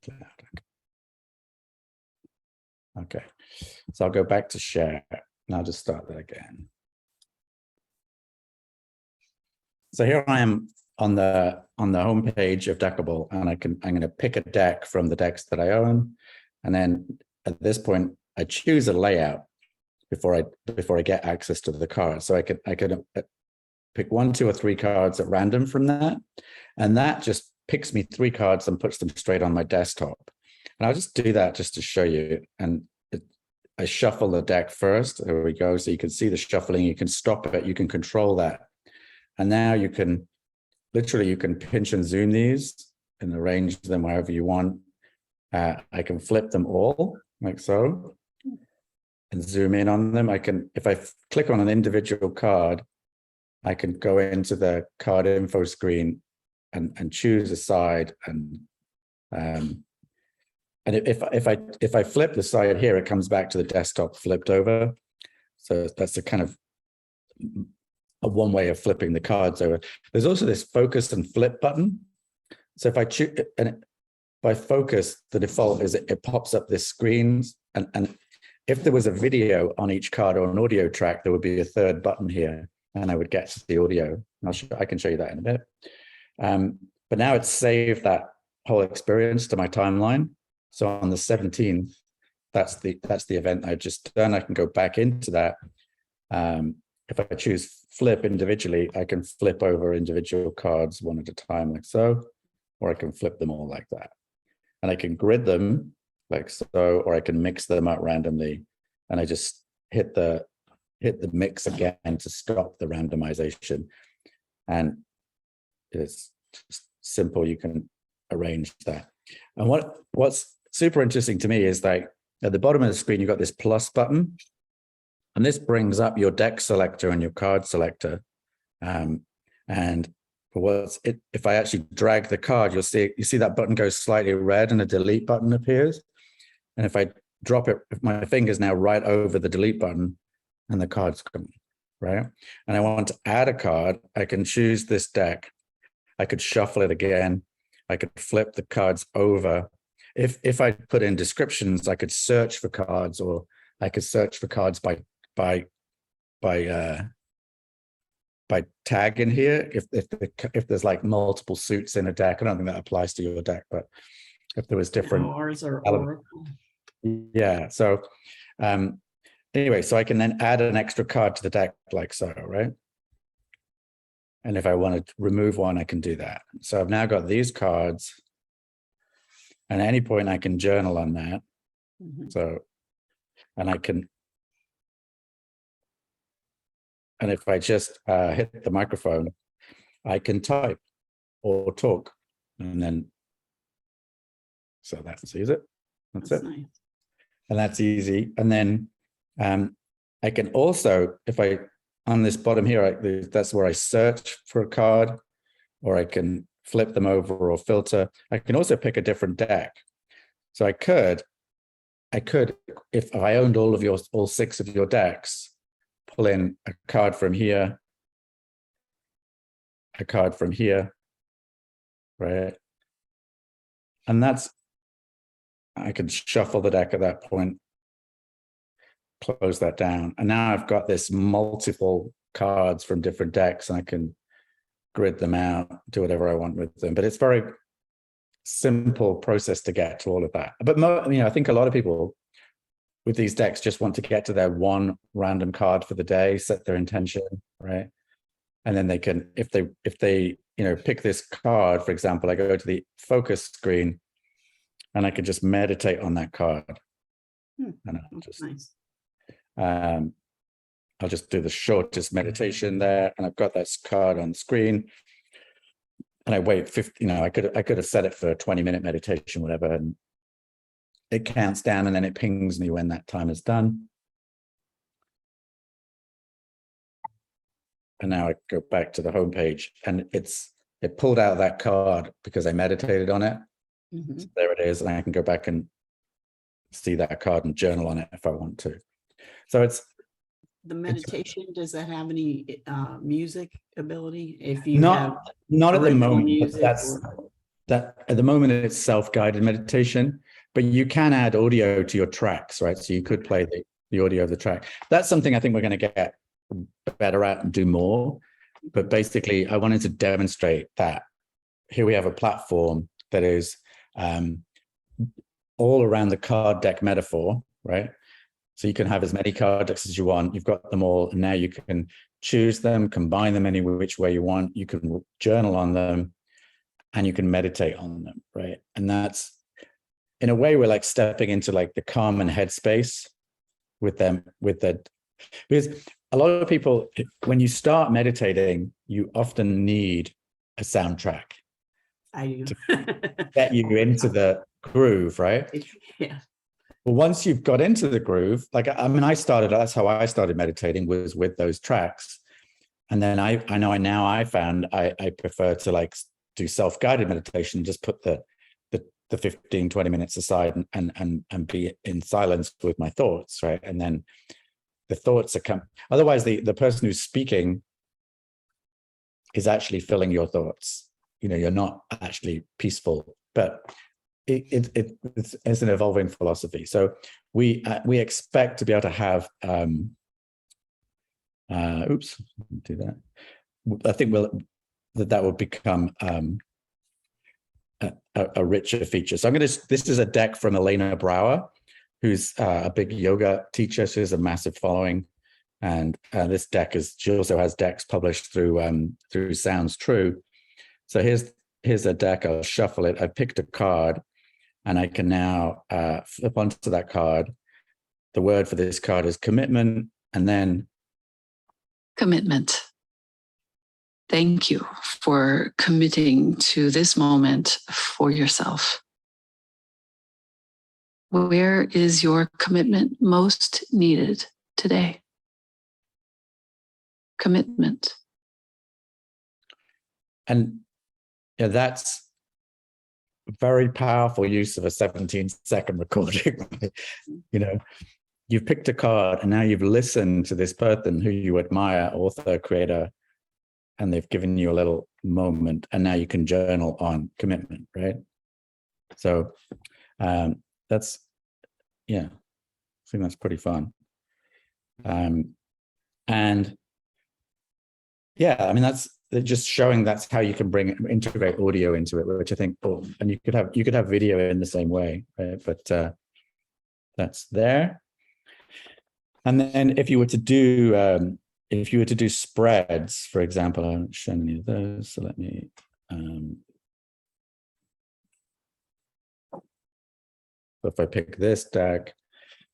cloud. Okay, so I'll go back to share and I'll just start that again. So here I am on the home page of Deckable, and I'm going to pick a deck from the decks that I own, and then at this point I choose a layout before I get access to the card. So I could pick 1, 2, or 3 cards at random from that, and that just picks me 3 cards and puts them straight on my desktop. And I'll just do that just to show you. And I shuffle the deck first. There we go. So you can see the shuffling. You can stop it. You can control that. And now you can pinch and zoom these and arrange them however you want. I can flip them all like so and zoom in on them. If I click on an individual card, I can go into the card info screen and choose a side. And if I flip the side here, it comes back to the desktop flipped over. So that's a kind of one way of flipping the cards over. There's also this focus and flip button. So if I choose, and if I focus, the default is it pops up this screen. And if there was a video on each card or an audio track, there would be a third button here, and I would get to the audio. I can show you that in a bit. But now it's saved that whole experience to my timeline. So on the 17th, that's the event I've just done. I can go back into that. If I choose flip individually, I can flip over individual cards one at a time like so, or I can flip them all like that. And I can grid them like so, or I can mix them up randomly. And I just hit the mix again to stop the randomization. And it's just simple. You can arrange that. And what's super interesting to me is like at the bottom of the screen, you've got this plus button. And this brings up your deck selector and your card selector. And if I actually drag the card, you see that button goes slightly red and a delete button appears. And if I drop it, if my finger's now right over the delete button and the card's come, right? And I want to add a card, I can choose this deck. I could shuffle it again. I could flip the cards over. If I put in descriptions, I could search for cards, or I could search for cards by tag in here. If there's like multiple suits in a deck, I don't think that applies to your deck, but if there was different ours are Oracle. Yeah. So anyway, so I can then add an extra card to the deck like so, right? And if I want to remove one, I can do that. So I've now got these cards, and at any point I can journal on that. So, and I can, and if I just hit the microphone, I can type or talk, and then, so that sees it. That's it. Nice. And that's easy. And then I can also, if I, on this bottom here, that's where I search for a card, or I can flip them over or filter. I can also pick a different deck. So I could, if I owned all 6 of your decks, pull in a card from here, a card from here, right? And I can shuffle the deck at that point, close that down. And now I've got this multiple cards from different decks, and I can grid them out, do whatever I want with them. But it's very simple process to get to all of that. But I think a lot of people with these decks just want to get to their one random card for the day, set their intention, right? And then they can, if they pick this card, for example, I go to the focus screen and I can just meditate on that card. And I'll just do the shortest meditation there, and I've got that card on the screen, and I wait 50, I could have set it for a 20-minute meditation, whatever, and it counts down, and then it pings me when that time is done. And now I go back to the home page, and it pulled out that card because I meditated on it. So there it is, and I can go back and see that card and journal on it if I want to. So it's the meditation. Does that have any music ability? If you not at the moment, but that at the moment it's self-guided meditation, but you can add audio to your tracks, right? So you could play the audio of the track. That's something I think we're going to get better at and do more. But basically, I wanted to demonstrate that here we have a platform that is all around the card deck metaphor, right? So you can have as many card decks as you want. You've got them all. And now you can choose them, combine them any which way you want. You can journal on them and you can meditate on them, right? And that's, in a way, we're like stepping into like the calm and headspace with them, because a lot of people, when you start meditating, you often need a soundtrack I do. to get you into the groove, right? Yeah. But once you've got into the groove, like, I mean, that's how I started meditating, was with those tracks. And then I found I prefer to like do self-guided meditation, just put the 15, 20 minutes aside and be in silence with my thoughts, right? And then the thoughts are otherwise the person who's speaking is actually filling your thoughts. You know, you're not actually peaceful, but it's an evolving philosophy. So we expect to be able to have do that. I think that will become a richer feature. So this is a deck from Elena Brower, who's a big yoga teacher. She has a massive following. And this deck she also has decks published through Sounds True. So here's a deck. I'll shuffle it. I picked a card and I can now flip onto that card. The word for this card is commitment, and then commitment. Thank you for committing to this moment for yourself. Where is your commitment most needed today? Commitment. And yeah, that's very powerful use of a 17-second recording. You know, you've picked a card and now you've listened to this person who you admire, author, creator, and they've given you a little moment, and now you can journal on commitment, right? So that's, yeah, I think that's pretty fun. And yeah, I mean, that's just showing that's how you can integrate audio into it, which I think, and you could have video in the same way, right? But that's there. And then if you were to do spreads, for example, I haven't shown any of those, so let me if I pick this deck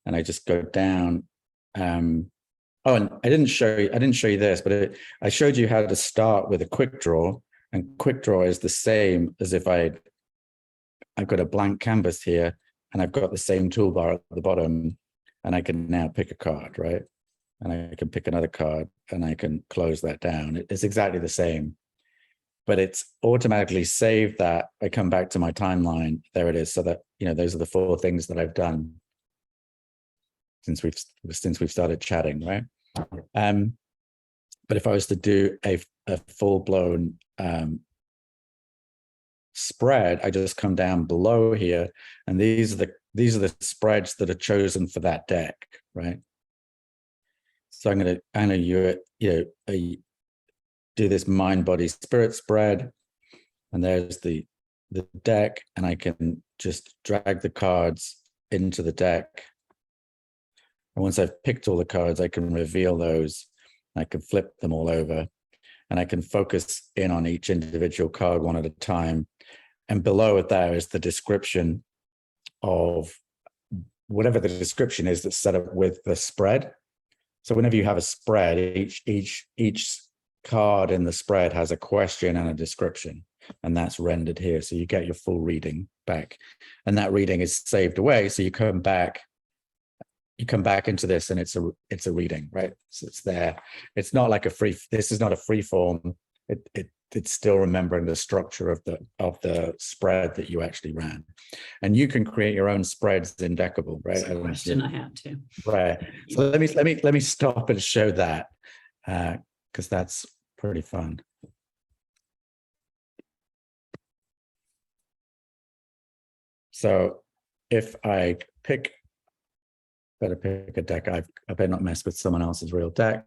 and I just go down, oh, and I didn't show you this, but I showed you how to start with a quick draw, and quick draw is the same as if I've got a blank canvas here and I've got the same toolbar at the bottom, and I can now pick a card, right? And I can pick another card and I can close that down. It's exactly the same, but it's automatically saved that. I come back to my timeline. There it is. So that, you know, those are the 4 things that I've done since we've started chatting, right? But if I was to do a full-blown spread, I just come down below here, and these are the spreads that are chosen for that deck, right? So I'm gonna do this mind, body, spirit spread, and there's the deck, and I can just drag the cards into the deck. And once I've picked all the cards, I can reveal those. I can flip them all over, and I can focus in on each individual card one at a time. And below it there is the description of whatever the description is that's set up with the spread. So whenever you have a spread, each card in the spread has a question and a description, and that's rendered here. So you get your full reading back, and that reading is saved away. So you come back into this, and it's a reading, right? So it's there. It's not like this is not a free form. It's still remembering the structure of the spread that you actually ran, and you can create your own spreads in Deckable, right? That's a question I had too. Right. So let me stop and show that, because that's pretty fun. So if I better pick a deck, I better not mess with someone else's real deck.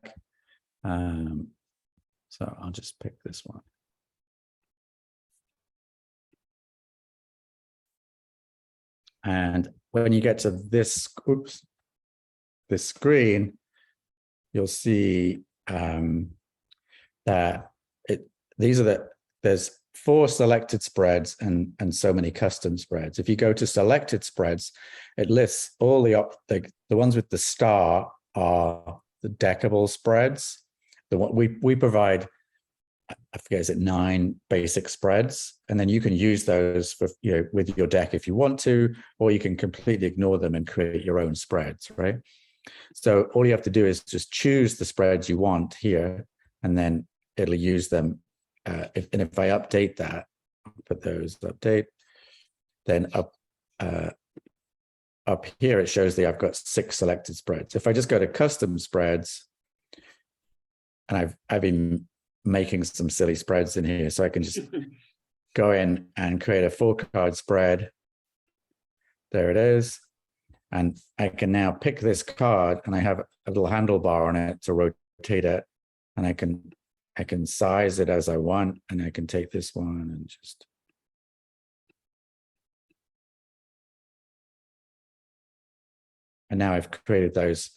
So I'll just pick this one. And when you get to this, oops, this screen, you'll see that there's 4 selected spreads and so many custom spreads. If you go to selected spreads, it lists all the ones with the star are the deckable spreads. The one we provide, I forget, is it 9 basic spreads, and then you can use those for with your deck if you want to, or you can completely ignore them and create your own spreads, right? So all you have to do is just choose the spreads you want here, and then it'll use them. If I update that, put those update, then up here it shows that I've got 6 selected spreads. If I just go to custom spreads, and I've been making some silly spreads in here, so I can just go in and create a 4-card spread. There it is. And I can now pick this card, and I have a little handlebar on it to rotate it, and I can size it as I want, and I can take this one and just. And now I've created those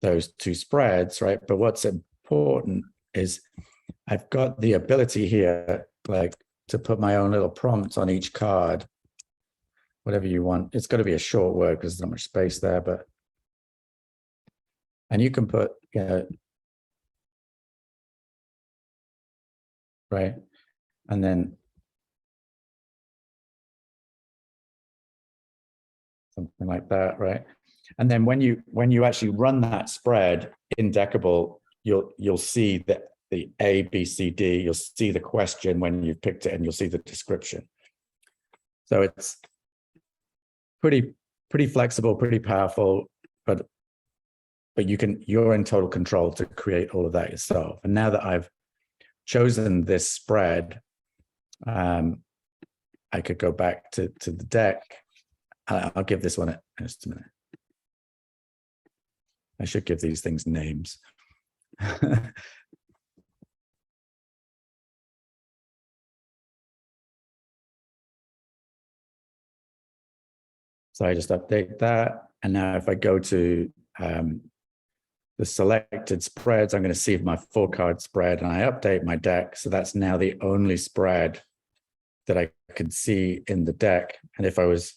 2 spreads, right? But what's important is I've got the ability here, like, to put my own little prompt on each card, whatever you want. It's got to be a short word because there's not much space there, and you can put, right, and then something like that, right? And then when you actually run that spread in Deckable, you'll see that the A, B, C, D. You'll see the question when you've picked it, and you'll see the description. So it's pretty flexible, pretty powerful, but you're in total control to create all of that yourself. And now that I've chosen this spread, I could go back to the deck. I'll give this one just a minute. I should give these things names. So I just update that. And now if I go to the selected spreads, I'm going to see my 4-card spread, and I update my deck. So that's now the only spread that I can see in the deck. And if I was,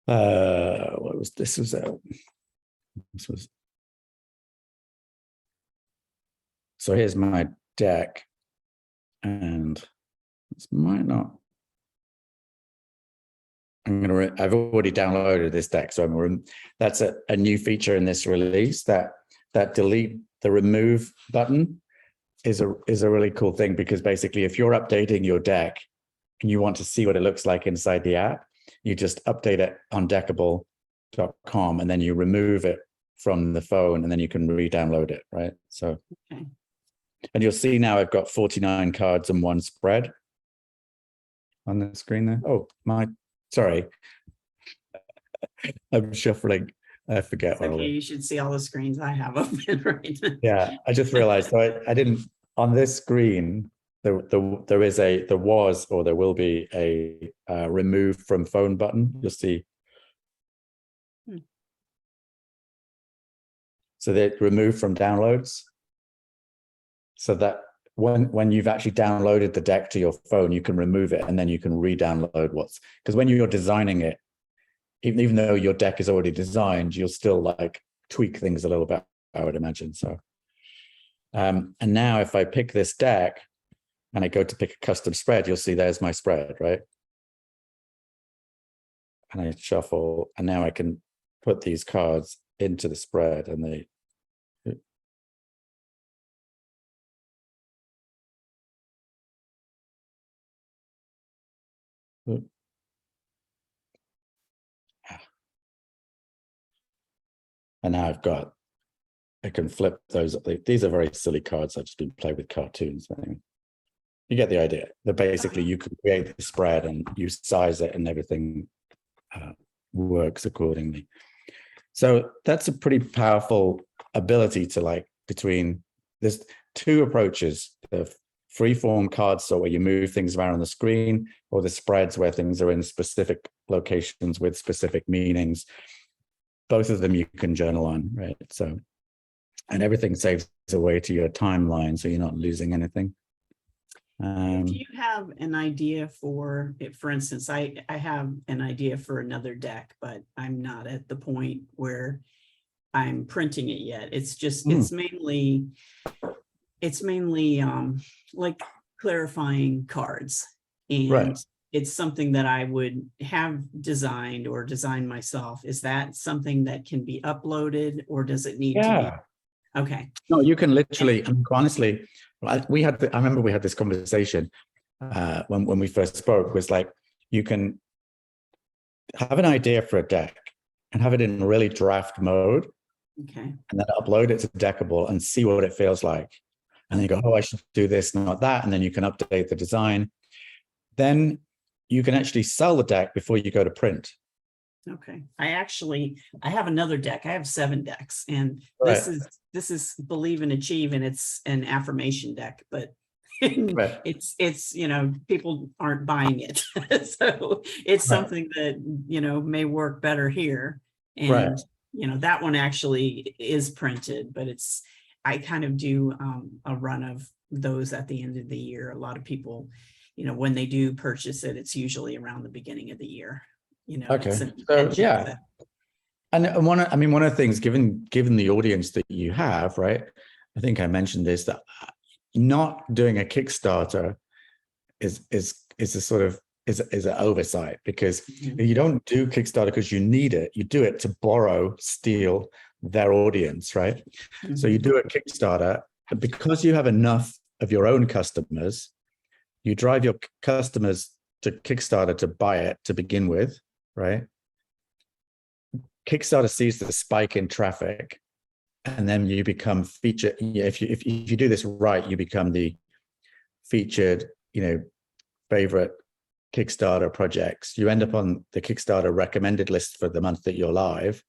what was this? So here's my deck, and this might not. I've already downloaded this deck, so that's a new feature in this release. That delete the remove button is a really cool thing, because basically if you're updating your deck and you want to see what it looks like inside the app, you just update it on deckable.com, and then you remove it from the phone, and then you can re-download it, right? So, Okay. And you'll see now I've got 49 cards and 1 spread on the screen there. Oh, sorry. I'm shuffling. I forget. It's okay, you should see all the screens I have open right now. Yeah, I just realized. So I didn't, on this screen, there will be a remove from phone button. You'll see. So they remove from downloads. So that when you've actually downloaded the deck to your phone, you can remove it, and then you can re-download because when you're designing it, even though your deck is already designed, you'll still like tweak things a little bit, I would imagine. So, and now if I pick this deck and I go to pick a custom spread, you'll see there's my spread, right? And I shuffle, and now I can put these cards into the spread, and they. And now I can flip those. These are very silly cards. I've just been playing with cartoons. Anyway. You get the idea that basically you can create the spread and you size it and everything works accordingly. So that's a pretty powerful ability to like between, there's two approaches, the free-form card sort where you move things around on the screen, or the spreads where things are in specific locations with specific meanings. Both of them you can journal on, right? So, and everything saves away to your timeline, so you're not losing anything. Do you have an idea for it? For instance, I have an idea for another deck, but I'm not at the point where I'm printing it yet. It's just, it's mainly like clarifying cards. And Right. it's something that I would have designed or designed myself. Is that something that can be uploaded, or does it need to be? Okay. No, you can literally, I mean, honestly, I remember we had this conversation when we first spoke, was like, you can have an idea for a deck and have it in really draft mode. Okay. And then upload it to Deckable and see what it feels like. And then you go, oh, I should do this, not that. And then you can update the design. Then you can actually sell the deck before you go to print. Okay. I have another deck. I have 7 decks, and Right. this is Believe and Achieve, and it's an affirmation deck, but Right. it's people aren't buying it. So it's something that may work better here. And Right. that one actually is printed, but I kind of do a run of those at the end of the year. A lot of people, when they do purchase it, it's usually around the beginning of the year. Okay. it's So yeah. And one of the things, given the audience that you have, right? I think I mentioned this, that not doing a Kickstarter is a sort of is an oversight, because you don't do Kickstarter because you need it. You do it to steal their audience, right? So you do a Kickstarter because you have enough of your own customers. You drive your customers to Kickstarter to buy it to begin with, right? Kickstarter sees the spike in traffic, and then you become featured. If you do this right, you become the featured, favorite Kickstarter projects. You end up on the Kickstarter recommended list for the month that you're live.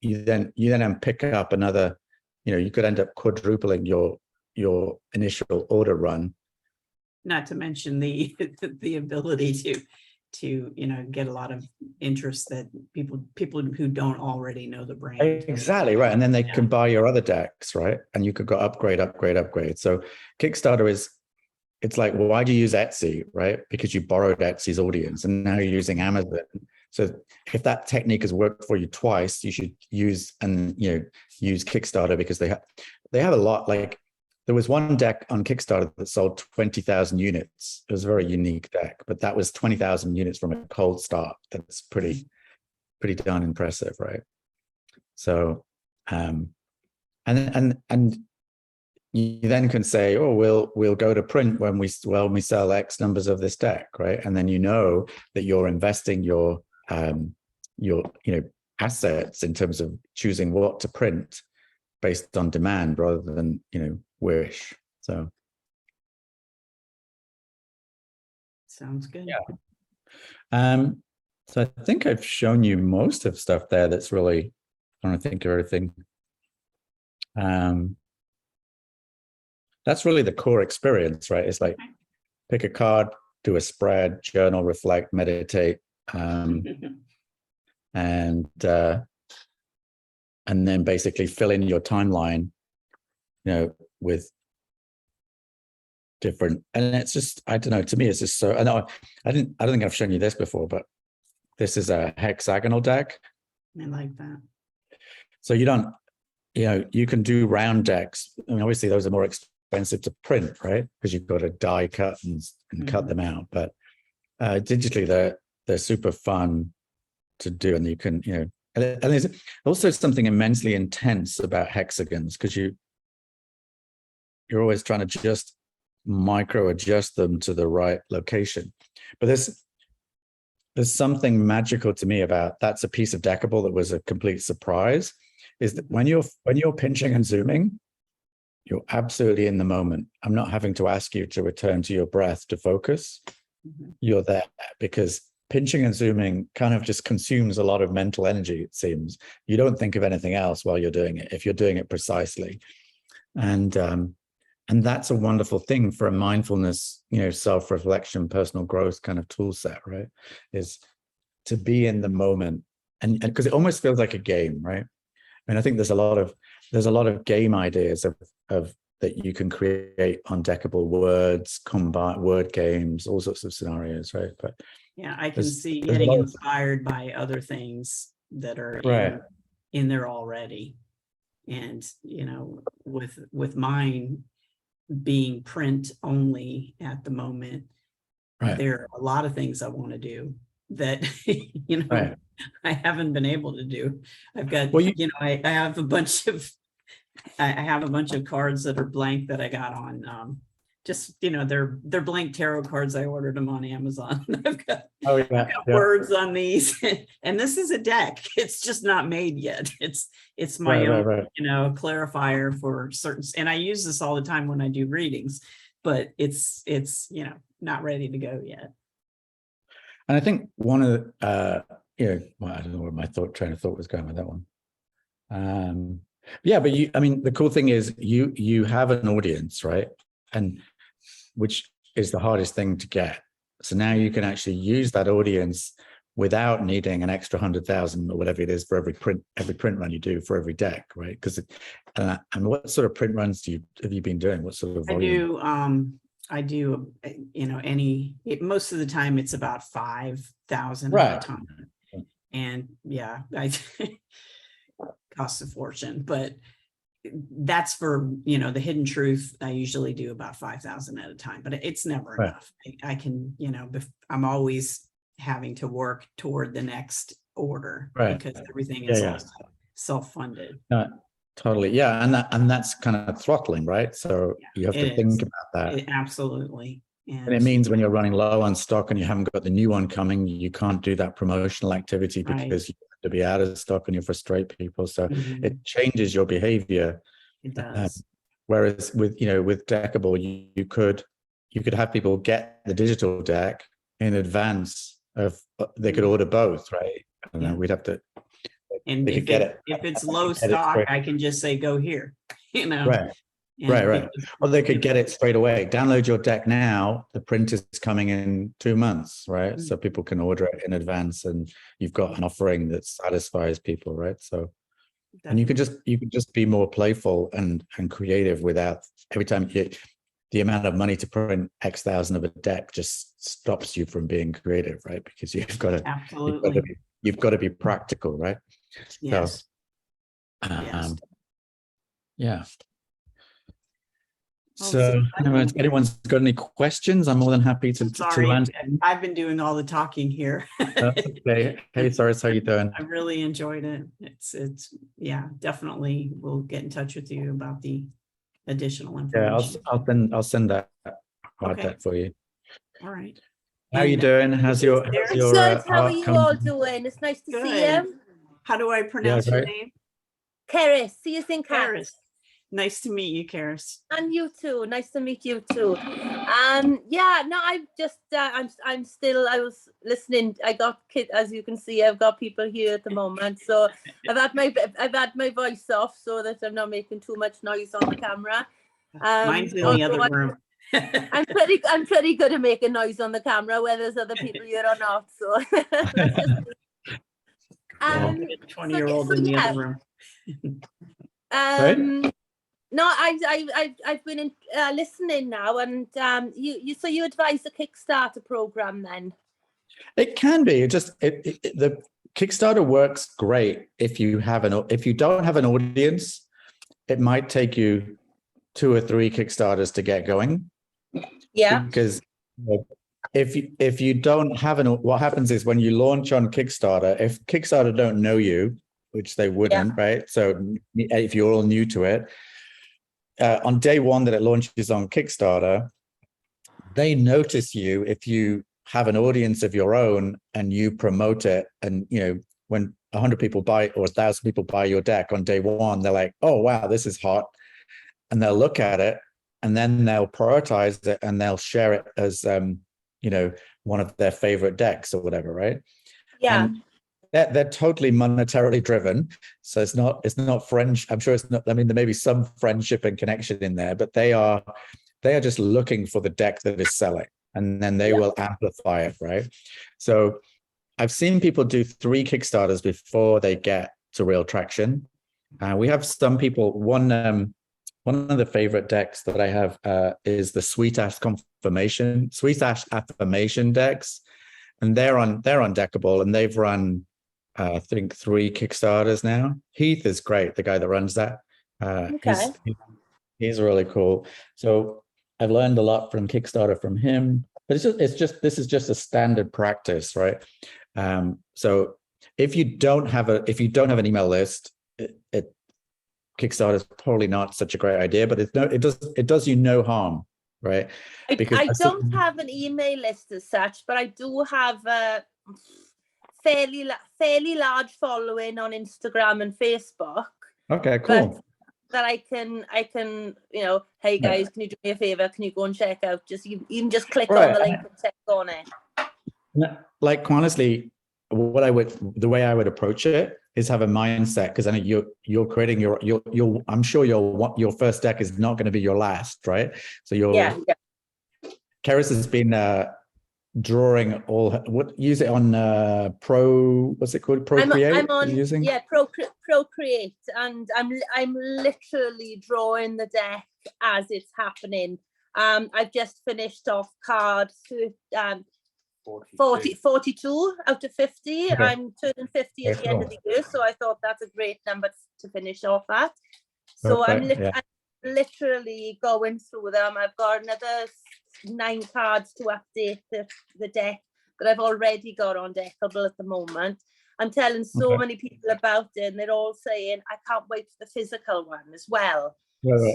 You then pick up another, you could end up quadrupling your initial order run. Not to mention the ability to get a lot of interest that people who don't already know the brand. Exactly right. And then they can buy your other decks, right? And you could go upgrade. So Kickstarter it's like, well, why do you use Etsy, right? Because you borrowed Etsy's audience, and now you're using Amazon. So if that technique has worked for you twice, you should use Kickstarter, because they have a lot. Like, there was one deck on Kickstarter that sold 20,000 units. It was a very unique deck, but that was 20,000 units from a cold start. That's pretty darn impressive, right? So, and you then can say, oh, we'll go to print when we sell X numbers of this deck, right? And then that you're investing your assets in terms of choosing what to print based on demand rather than wish. So sounds good. Yeah. So I think I've shown you most of stuff there. That's really, I don't think of everything. That's really the core experience, right? It's like pick a card, do a spread, journal, reflect, meditate, and then basically fill in your timeline, with different. And it's just, I don't know. To me, it's just so. I don't think I've shown you this before, but this is a hexagonal deck. I like that. So you don't, you can do round decks. I mean, obviously those are more expensive to print, right? Because you've got to die cut and cut them out. But digitally, they're super fun to do, and you can, and there's also something immensely intense about hexagons, because you're always trying to just micro adjust them to the right location. But there's something magical to me about, that's a piece of Deckable that was a complete surprise, is that when you're pinching and zooming, you're absolutely in the moment. I'm not having to ask you to return to your breath to focus. Mhm. You're there because pinching and zooming kind of just consumes a lot of mental energy, it seems. You don't think of anything else while you're doing it, if you're doing it precisely. And that's a wonderful thing for a mindfulness, self-reflection, personal growth kind of tool set, right? Is to be in the moment. And because it almost feels like a game, right? And I think there's a lot of game ideas of that you can create on Deckable words, combine word games, all sorts of scenarios, right? But Yeah, I can see there's a getting lot of- inspired by other things that are Right. in there already. And, with mine being print only at the moment, Right. there are a lot of things I want to do that, Right. I haven't been able to do. I've got, Well, I have a bunch of, I have a bunch of cards that are blank that I got on, just, they're blank tarot cards. I ordered them on Amazon. I've got Oh yeah. words on these, and this is a deck. It's just not made yet. It's my own, Right. clarifier for certain, and I use this all the time when I do readings, but it's not ready to go yet. And I think one of the, well, I don't know where my train of thought was going with that one. Yeah, but the cool thing is you have an audience, right? And which is the hardest thing to get. So now you can actually use that audience without needing an extra 100,000 or whatever it is for every print run you do for every deck, right? Because and what sort of print runs have you been doing? What sort of volume? I do, most of the time it's about 5,000 Right. at a time. And yeah, I costs a fortune, but that's for, the hidden truth. I usually do about 5,000 at a time, but it's never Right. enough. I can, I'm always having to work toward the next order, Right. because everything is Yeah. also self-funded. Totally. Yeah. And that's kind of throttling, right? So you have to think about that. Absolutely. And it means when you're running low on stock and you haven't got the new one coming, you can't do that promotional activity because you have to be out of stock and you frustrate people. So it changes your behavior. It does. Whereas with Deckable, you could have people get the digital deck in advance of, they could order both, right? I don't know, we'd have to. And if it's low stock, I can just say, go here, Right. Right. Or they could get it straight away. Download your deck now. The print is coming in 2 months, right? So people can order it in advance, and you've got an offering that satisfies people, right? So, and you could just be more playful and creative without every time the amount of money to print X thousand of a deck just stops you from being creative, right? Because you've got to be practical, right? Yes. So, yeah. Oh, So, if anyone's got any questions, I'm more than happy to answer. I've been doing all the talking here. Okay. Hey, Cyrus, how you doing? I really enjoyed it. It's definitely. We'll get in touch with you about the additional information. Yeah, I'll send that that for you. All right. How are you doing? How's your good? How are you all doing? It's nice to see you. How do I pronounce your name? Karis. See you soon, Karis. Nice to meet you, Karis. And you too. Nice to meet you too. I'm just I'm still, I was listening. I got as you can see, I've got people here at the moment. So I've had my voice off so that I'm not making too much noise on the camera. Mine's in the other room. I'm pretty good at making noise on the camera, whether there's other people here or not. So 20-year-old in the other room. No, I've been listening now, and you advise the Kickstarter program then? It can be. The Kickstarter works great if you don't have an audience. It might take you 2 or 3 Kickstarters to get going. Yeah. Because if you don't have what happens is when you launch on Kickstarter, if Kickstarter don't know you, which they wouldn't, right? So if you're all new to it, on day one that it launches on Kickstarter, they notice you if you have an audience of your own and you promote it. And when 100 people buy or 1,000 people buy your deck on day one, they're like, "Oh wow, this is hot." and they'll look at it, and then they'll prioritize it, and they'll share it as one of their favorite decks or whatever, right? Yeah. And they're totally monetarily driven. So it's not French. I'm sure it's not. I mean, there may be some friendship and connection in there, but they are just looking for the deck that is selling, and then they will amplify it, right? So I've seen people do 3 Kickstarters before they get to real traction. We have some people. One of the favorite decks that I have is the Sweet Ash Affirmation decks, and they're on Deckable, and they've run I think 3 Kickstarters now. Heath is great, the guy that runs that. Okay. He's really cool. So I've learned a lot from Kickstarter from him, but this is just a standard practice, right? So if you don't have an email list, Kickstarter is probably not such a great idea, but it does you no harm, right? Because I don't have an email list as such, but I do have a fairly large following on Instagram and Facebook. Okay, cool. That I can, hey guys, can you do me a favor? Can you go and check out? You can just click on the link and check on it. Like, honestly, the way I would approach it is have a mindset, because I know you're creating your I'm sure your first deck is not going to be your last, right? So Keris has been drawing use it on what's it called, Procreate? I'm on using? Procreate, and I'm literally drawing the deck as it's happening. I've just finished off card 42 out of 50. Okay. I'm turning 50 at the end of the year, so I thought that's a great number to finish off at. So I'm literally going through them. I've got another 9 cards to update the deck that I've already got on Deckable at the moment. I'm telling so many people about it, and they're all saying I can't wait for the physical one as well. I've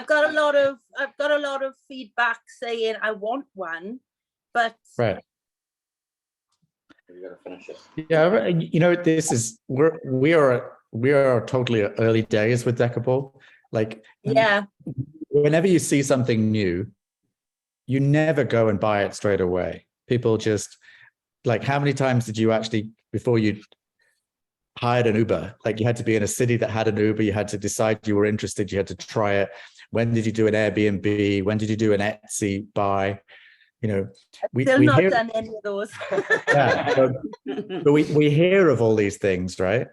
got a lot of feedback saying I want one, but right. You gotta finish it. Yeah, this is we are totally early days with Deckable. Like, whenever you see something new, you never go and buy it straight away. People just, like, how many times did you actually, before you hired an Uber, like, you had to be in a city that had an Uber, you had to decide you were interested, you had to try it. When did you do an Airbnb? When did you do an Etsy buy? We not hear, done any of those. but we hear of all these things, right?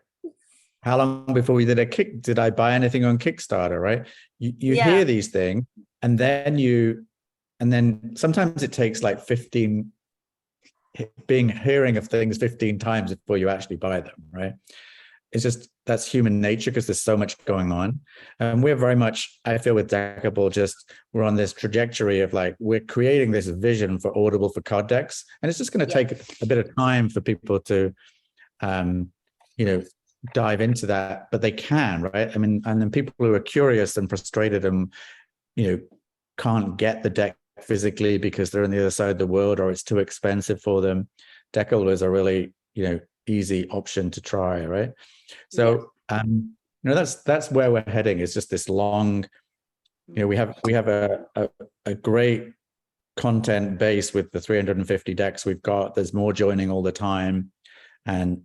How long before we did I buy anything on Kickstarter, right? You hear these things, and then sometimes it takes like hearing of things 15 times before you actually buy them, right? It's just, that's human nature, because there's so much going on. And we're very much, I feel, with Deckable, we're on this trajectory of, like, we're creating this vision for Audible for card decks. And it's just going to take a bit of time for people to, dive into that, but they can, right? I mean, and then people who are curious and frustrated and, can't get the deck physically because they're on the other side of the world, or it's too expensive for them, Deckable is a really, easy option to try, right? So, that's where we're heading. It's just this long, we have a great content base with the 350 decks we've got. There's more joining all the time. And,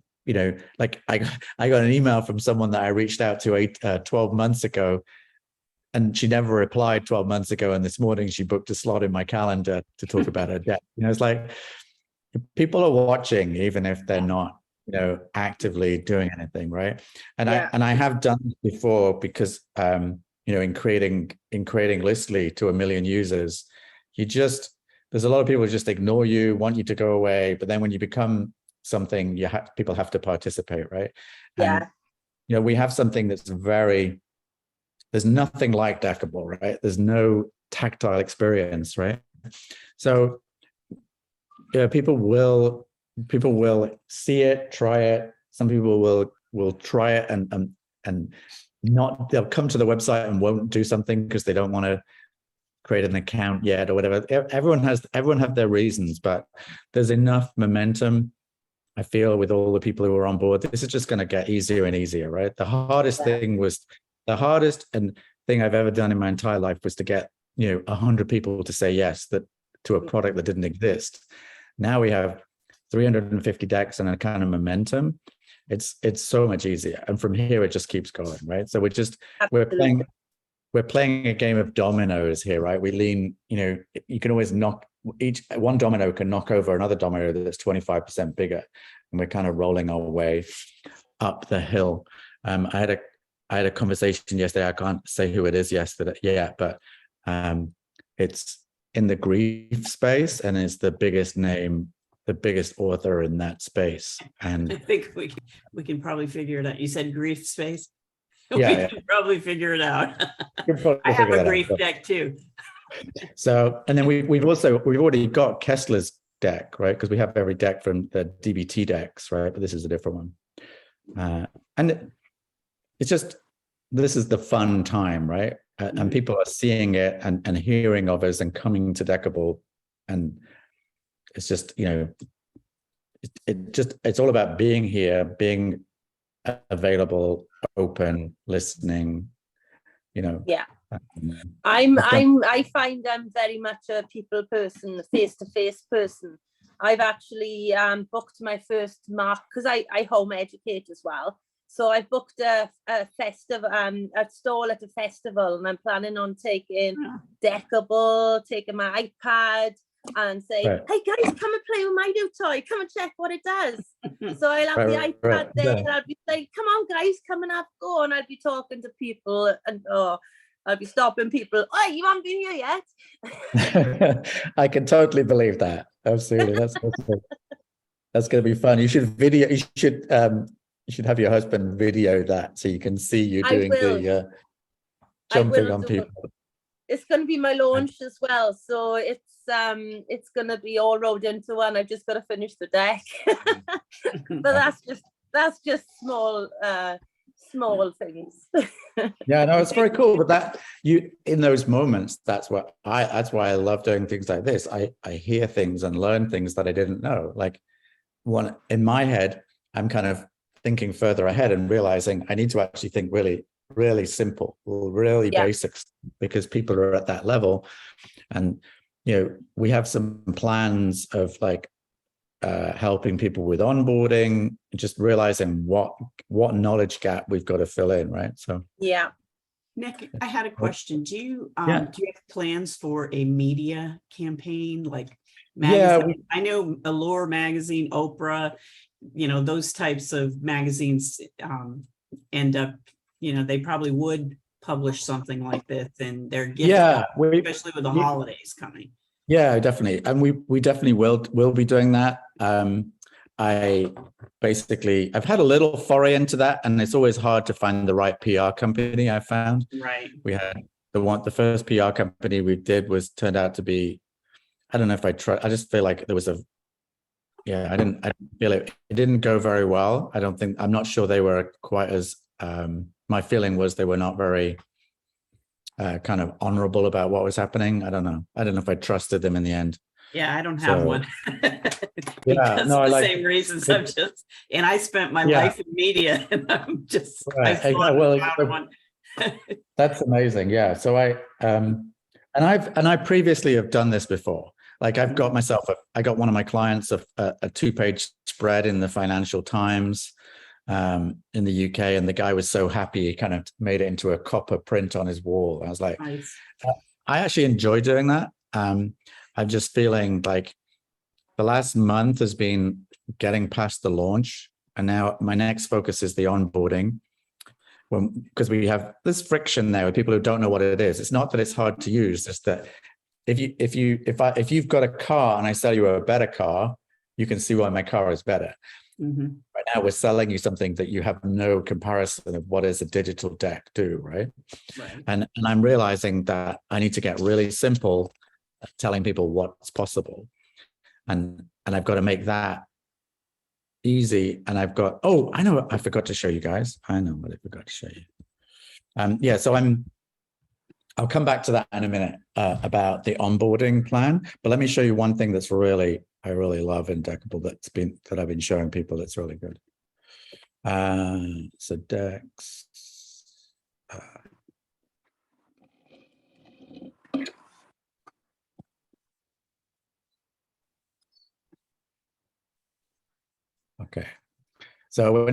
like, I got an email from someone that I reached out to 12 months ago, and she never replied 12 months ago. And this morning she booked a slot in my calendar to talk about her deck. It's like, people are watching, even if they're not, actively doing anything, right? And I have done this before, because in creating Listly to 1 million users, there's a lot of people who just ignore you, want you to go away, but then when you become something, people have to participate, right? And we have something that's there's nothing like Deckable, right? There's no tactile experience, right? So people will see it, try it. Some people will try it and they'll come to the website and won't do something because they don't want to create an account yet or whatever. Everyone have their reasons, but there's enough momentum, I feel, with all the people who are on board. This is just going to get easier and easier, right? The hardest thing was the hardest and thing I've ever done in my entire life was to get 100 people to say yes to a product that didn't exist. Now we have 350 decks and a kind of momentum. It's so much easier, and from here it just keeps going, right? So we're playing a game of dominoes here, right? We lean, you can always knock one domino can knock over another domino that's 25% bigger, and we're kind of rolling our way up the hill. I had a conversation yesterday. I can't say who it is yet, but it's in the grief space, and it's the biggest name, the biggest author in that space. And I think we can probably figure it out. You said grief space. Yeah, We can probably figure it out. we'll I have figure a that out. grief deck too. So, and then we've already got Kessler's deck, right? Because we have every deck from the DBT decks, right? But this is a different one. And it's just, this is the fun time, right? And people are seeing it and hearing of us and coming to Deckable. And it's just, it's all about being here, being available, open, listening, Yeah. I find I'm very much a people person, a face-to-face person. I've actually booked my first mark because I home educate as well. So I booked a festival, a stall at a festival, and I'm planning on taking Deckable, taking my iPad, and saying, Right. "Hey guys, come and play with my new toy. Come and check what it does." So I'll have the Right, iPad there, yeah. and I'll be like, "Come on, guys, come and have a go." And I'll be talking to people, and I'll be stopping people. Oh, you haven't been here yet? I can totally believe that. Absolutely. That's going to be fun. You should have your husband video that so you can see you I doing will. the I jumping will on do people. It's going to be my launch as well, so it's going to be all rolled into one. I've just got to finish the deck, but that's just small things. Yeah, no, it's very cool. But that in those moments, that's why I love doing things like this. I hear things and learn things that I didn't know. Like one in my head, I'm kind of thinking further ahead and realizing I need to actually think really, really simple, really basics, because people are at that level. And we have some plans of like helping people with onboarding, just realizing what knowledge gap we've got to fill in, right? So Yeah. Nick, I had a question. Do you have plans for a media campaign like magazine? I know Allure magazine, Oprah, those types of magazines end up, they probably would publish something like this in their gift, especially with the holidays coming. Yeah, definitely. And we definitely will be doing that. I've had a little foray into that, and it's always hard to find the right PR company. I found Right. We had the first PR company we did turned out to be, I don't know if I just feel like there was I didn't feel it didn't go very well. I'm not sure they were quite as, my feeling was they were not very kind of honorable about what was happening. I don't know if I trusted them in the end. Yeah, I don't have one. Same reasons. And I spent my life in media, and I'm just That's amazing. Yeah. So I previously have done this before. Like I got one of my clients a 2-page spread in the Financial Times in the UK, and the guy was so happy he kind of made it into a copper print on his wall. I was like, nice. I actually enjoy doing that. I'm just feeling like the last month has been getting past the launch, and now my next focus is the onboarding. Because we have this friction there with people who don't know what it is. It's not that it's hard to use, it's that if you've got a car and I sell you a better car, you can see why my car is better. Mm-hmm. Right now we're selling you something that you have no comparison of what does a digital deck do, right? And I'm realizing that I need to get really simple at telling people what's possible, and I've got to make that easy. And I've got, I forgot to show you guys. I know what I forgot to show you. So I'll come back to that in a minute about the onboarding plan, but let me show you one thing that's I really love in Deckable that I've been showing people that's really good. So Dex, Okay. So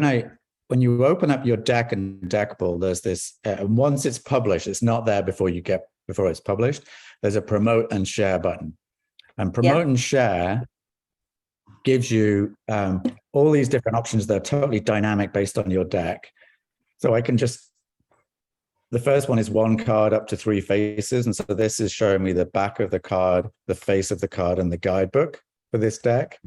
when you open up your deck and Deckable, there's this, and once it's published, it's not there before it's published. There's a promote and share button. And promote and share gives you all these different options that are totally dynamic based on your deck. So I can just, the first one is 1 card up to 3 faces. And so this is showing me the back of the card, the face of the card, and the guidebook for this deck.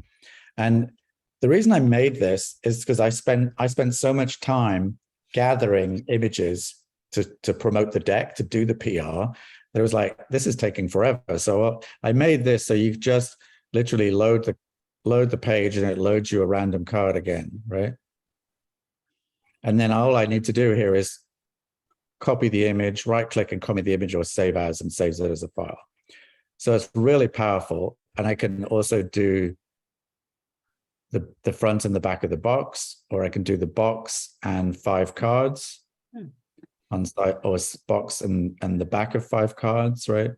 And the reason I made this is because I spent so much time gathering images to promote the deck, to do the PR. That it was like, this is taking forever. So I made this so you just literally load the page and it loads you a random card again, right? And then all I need to do here is copy the image, right click and copy the image, or save as, and saves it as a file. So it's really powerful. And I can also do the front and the back of the box, or I can do the box and 5 cards on side, or box and the back of 5 cards, right?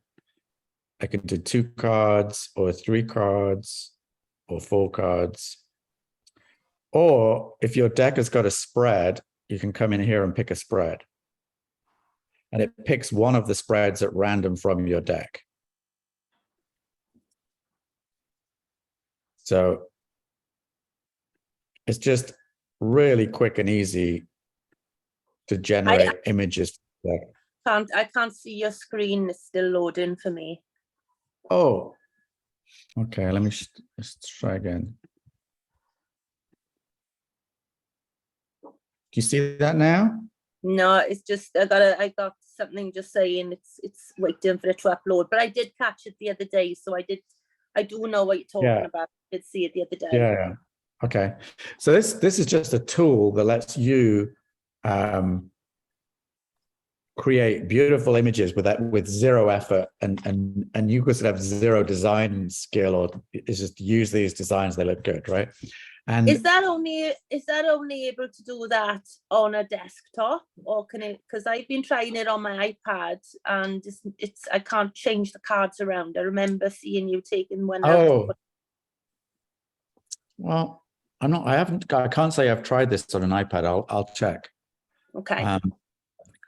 I can do 2 cards or 3 cards or 4 cards. Or if your deck has got a spread, you can come in here and pick a spread. And it picks one of the spreads at random from your deck. So it's just really quick and easy to generate images. I can't see your screen. It's still loading for me. Oh, okay. Let me just try again. Do you see that now? No, it's just I got something just saying it's waiting for it to upload. But I did catch it the other day, so I do know what you're talking about. I did see it the other day. Yeah. Okay. So this is just a tool that lets you create beautiful images with zero effort, and you could have zero design skill, or it's just use these designs, they look good, right? And is that only able to do that on a desktop, or can it, because I've been trying it on my iPad and it's I can't change the cards around. I remember seeing you taking one out. oh, well, I can't say I've tried this on an iPad. I'll check. Okay.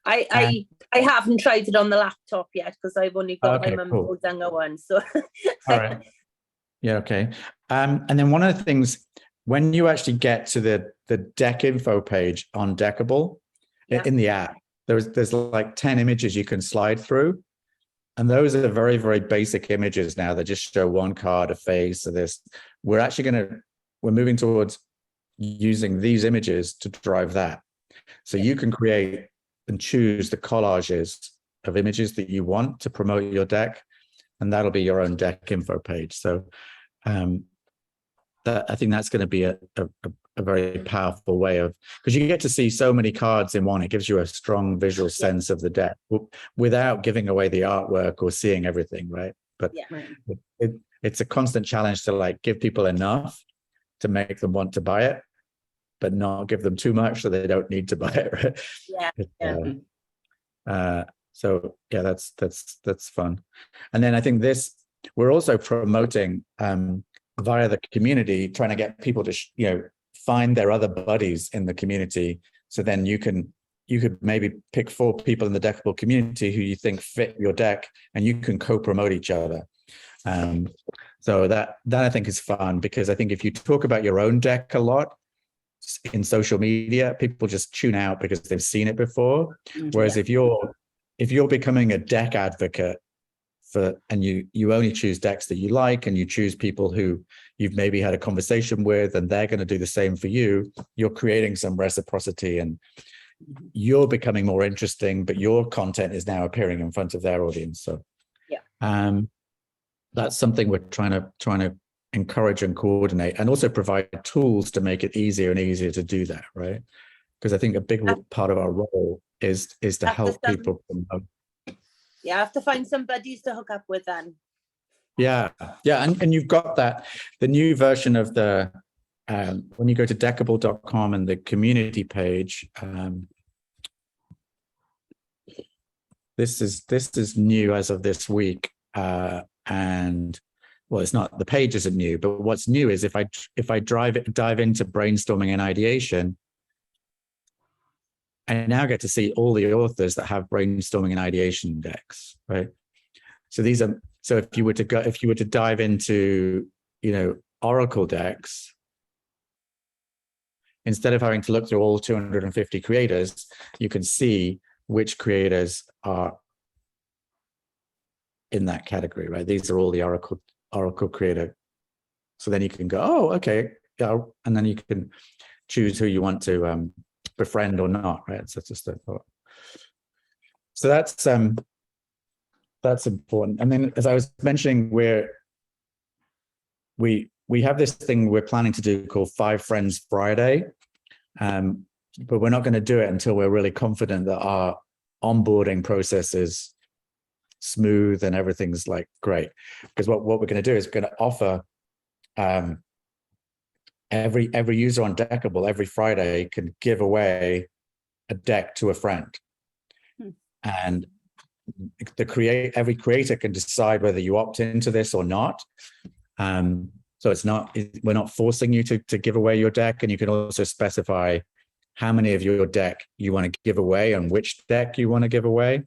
I haven't tried it on the laptop yet because I've only got my mum's old younger one. So all right. Yeah, okay. And then one of the things, when you actually get to the deck info page on Deckable in the app, there's like 10 images you can slide through. And those are very, very basic images now that just show 1 card, a face, or this. We're moving towards using these images to drive that. So you can create and choose the collages of images that you want to promote your deck, and that'll be your own deck info page. So I think that's going to be a very powerful way of, because you get to see so many cards in one. It gives you a strong visual sense of the deck without giving away the artwork or seeing everything, right? But it's a constant challenge to like give people enough to make them want to buy it, but not give them too much so they don't need to buy it, right? So yeah, that's fun. And then I think we're also promoting via the community, trying to get people to find their other buddies in the community. So then you could maybe pick 4 people in the Deckable community who you think fit your deck, and you can co-promote each other. So that I think is fun, because I think if you talk about your own deck a lot in social media, people just tune out because they've seen it before. Whereas if you're becoming a deck advocate and you only choose decks that you like, and you choose people who you've maybe had a conversation with, and they're going to do the same for you, you're creating some reciprocity, and you're becoming more interesting, but your content is now appearing in front of their audience. So that's something we're trying to encourage and coordinate, and also provide tools to make it easier and easier to do that, right? Because I think a big part of our role is to help people promote. Yeah, I have to find some buddies to hook up with then. Yeah, and you've got that, the new version of the when you go to deckable.com and the community page, this is new as of this week, and well, it's not, the page isn't new, but what's new is if I dive into brainstorming and ideation, I now get to see all the authors that have brainstorming and ideation decks, right? So these are, so if you were to dive into, Oracle decks, instead of having to look through all 250 creators, you can see which creators are in that category, right? These are all the Oracle creator. So then you can go, oh, okay, yeah, and then you can choose who you want to befriend or not, right? So it's just a thought. So that's important. And then, as I was mentioning, we have this thing we're planning to do called 5 Friends Friday, but we're not going to do it until we're really confident that our onboarding process is smooth and everything's like great. Because what we're going to do is we're going to offer every user on Deckable every Friday can give away a deck to a friend, and every creator can decide whether you opt into this or not. So we're not forcing you to give away your deck, and you can also specify how many of your deck you want to give away and which deck you want to give away.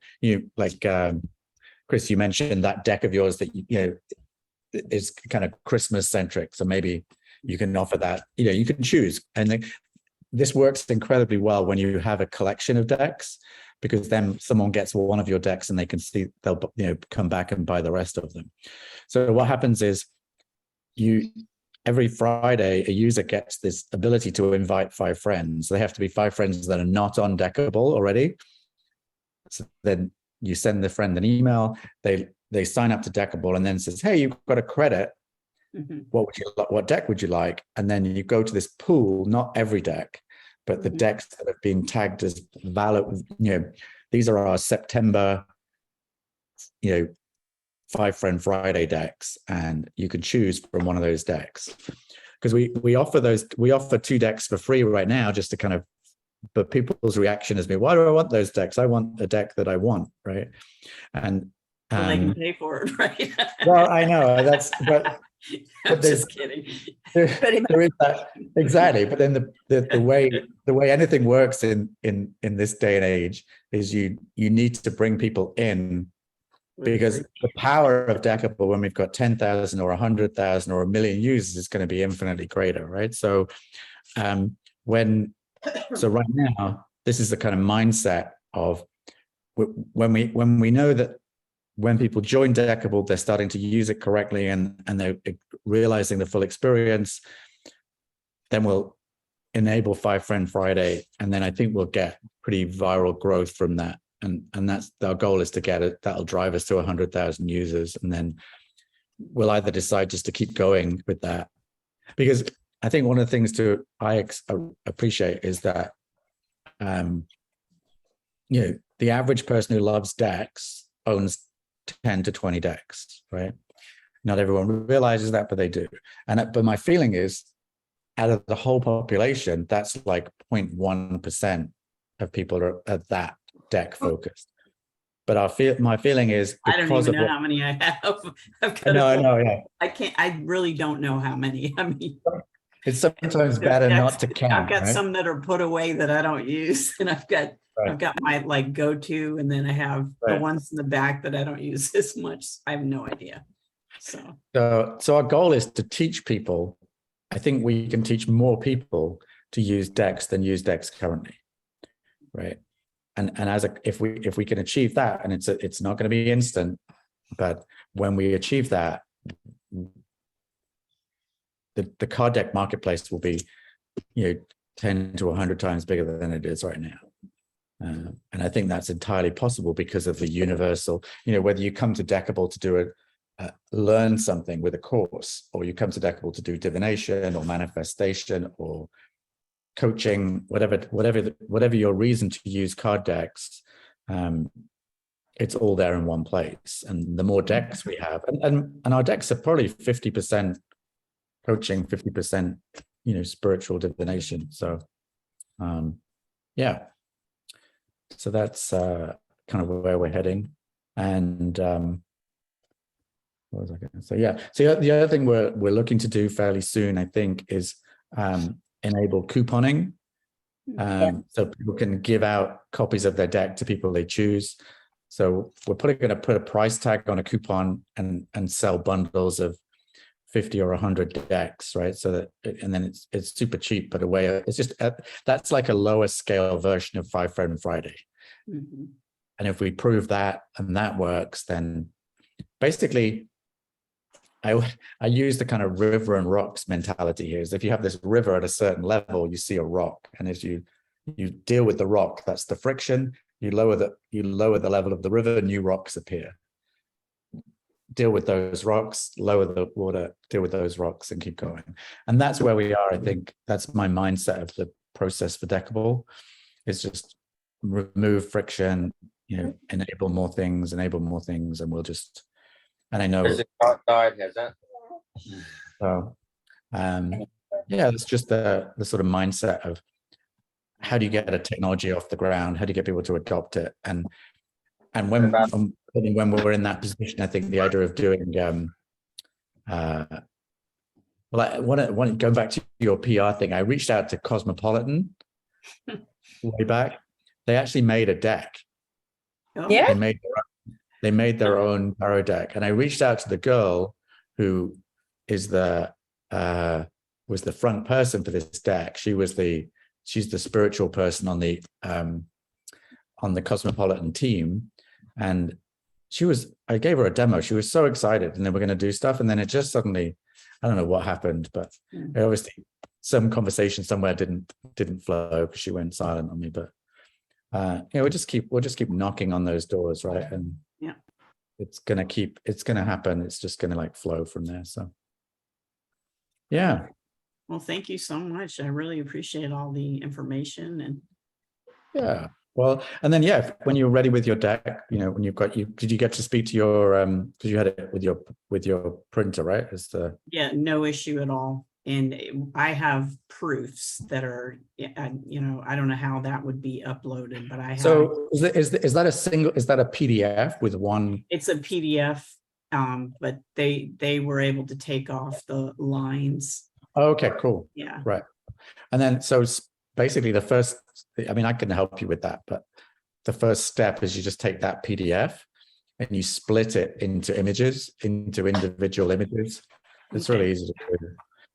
Chris, you mentioned that deck of yours that is kind of Christmas centric, so maybe you can offer that. You can choose, and this works incredibly well when you have a collection of decks, because then someone gets one of your decks and they can see, they'll come back and buy the rest of them. So what happens is every Friday a user gets this ability to invite 5 friends. They have to be 5 friends that are not on Deckable already. So then you send the friend an email, they sign up to Deckable, and then says, hey, you've got a credit. Mhm. What deck would you like? And then you go to this pool, not every deck, but the decks that have been tagged as valid. These are our September 5 Friend Friday decks, and you can choose from one of those decks, because we offer 2 decks for free right now, just to kind of, but people's reaction has been, why do I want those decks? I want a deck that I want, right? And Well, they can pay for it, right? well, I know but I'm just kidding. Pretty much. there is that, exactly. But then the way anything works in this day and age is you need to bring people in, because the power of Deckable, when we've got 10,000 or 100,000 or 1 million users, is going to be infinitely greater, right? So right now, this is the kind of mindset of when we know that when people join Deckable, they're starting to use it correctly and they're realizing the full experience, then we'll enable 5 Friend Friday, and then I think we'll get pretty viral growth from that. And that's our goal, is to get it. That'll drive us to 100,000 users, and then we'll either decide just to keep going with that. Because I think one of the things I appreciate is that the average person who loves decks owns 10 to 20 decks, right? Not everyone realizes that, but they do. But my feeling is, out of the whole population, that's like 0.1% of people are at that deck focused. But my feeling is, I don't even know how many I have. I know, yeah. I really don't know how many. I mean, it's sometimes better not to count. I've got right? some that are put away that I don't use, and I've got my like go-to, and then I have the ones in the back that I don't use as much. I have no idea. So our goal is to teach people. I think we can teach more people to use decks than use decks currently, right? And if we can achieve that, and it's not going to be instant, but when we achieve that, the card deck marketplace will be 10 to 100 times bigger than it is right now. And I think that's entirely possible because of the universal, whether you come to Deckable to do learn something with a course, or you come to Deckable to do divination or manifestation or coaching, whatever your reason to use card decks, it's all there in one place. And the more decks we have, and our decks are probably 50% coaching, 50% spiritual divination. So so that's kind of where we're heading. And what was I going to say? Yeah. So the other thing we're looking to do fairly soon, I think, is enable couponing. So people can give out copies of their deck to people they choose. So we're probably going to put a price tag on a coupon and sell bundles of 50 or 100 decks, right? So that, and then it's super cheap, but it's just that's like a lower scale version of Five Friend Friday. Mhm. And if we prove that and that works, then basically I use the kind of river and rocks mentality here. Is if you have this river at a certain level, you see a rock, and as you deal with the rock, that's the friction. You lower the level of the river, new rocks appear. Deal with those rocks, lower the water, deal with those rocks, and keep going. And that's where we are. I think that's my mindset of the process for Deckable. Is just remove friction, enable more things, and we'll just. And I know. There's a outside, has that? So, yeah, it's just the sort of mindset of how do you get a technology off the ground? How do you get people to adopt it? And when we're in that position, I think the idea of doing, well, I want to go back to your PR thing. I reached out to Cosmopolitan way back. They actually made a deck. Oh, Yeah. They made their own tarot deck, and I reached out to the girl who is was the front person for this deck. She's the spiritual person on the Cosmopolitan team, and I gave her a demo. She was so excited, and then we're going to do stuff, and then it just suddenly, I don't know what happened, but obviously some conversation somewhere didn't flow because she went silent on me. But we'll just keep knocking on those doors, right? And yeah, it's gonna happen. It's just gonna like flow from there. So yeah. well, thank you so much. I really appreciate all the information. And Yeah. Well, and then when you're ready with your deck, when did you get to speak to your because you had it with your printer, right? yeah, no issue at all. And I have proofs that are, I don't know how that would be uploaded, but I have. So is that a PDF with one? It's a PDF, but they were able to take off the lines. Oh, okay, cool. Yeah. Right. And then, so basically I can help you with that, but the first step is you just take that PDF and you split it into individual images. It's really easy to do.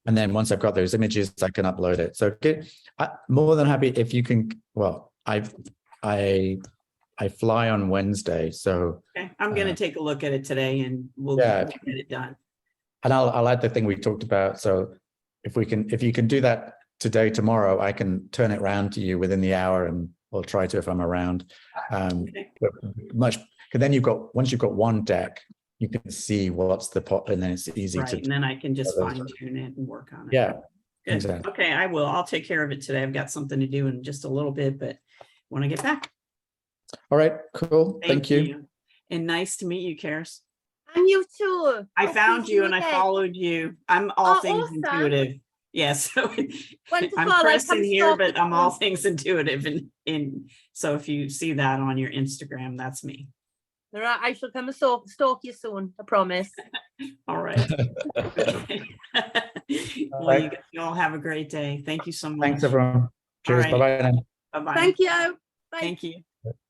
And then once I've got those images, I can upload it. So I'm more than happy if you can. Well, I fly on Wednesday, so Okay, I'm going to take a look at it today, and we'll Yeah. get it done. and I'll add the thing we talked about. So if you can do that today, tomorrow, I can turn it around to you within the hour, and we'll try to if I'm around. Okay. But then once you've got one deck, you can see what's the pot, and then it's easy Right, to. and then I can just those- fine tune it and work on it. Yeah, Good. exactly. Okay, I will. I'll take care of it today. I've got something to do in just a little bit, but when I get back. All right, cool. Thank you. And nice to meet you, Karis. And you too. I I'll found see you and I again. followed you. I'm all Oh, things awesome. intuitive. Yes. Wonderful. I'm I'll Chris come in here, stalk but you I'm all soon. things intuitive. And so if you see that on your Instagram, that's me. All right, I shall come and stalk you soon. I promise. All right. Well, you all have a great day. Thank you so much. Thanks, everyone. Cheers. right. Bye-bye now. Bye-bye. Thank you. Bye. Thank you.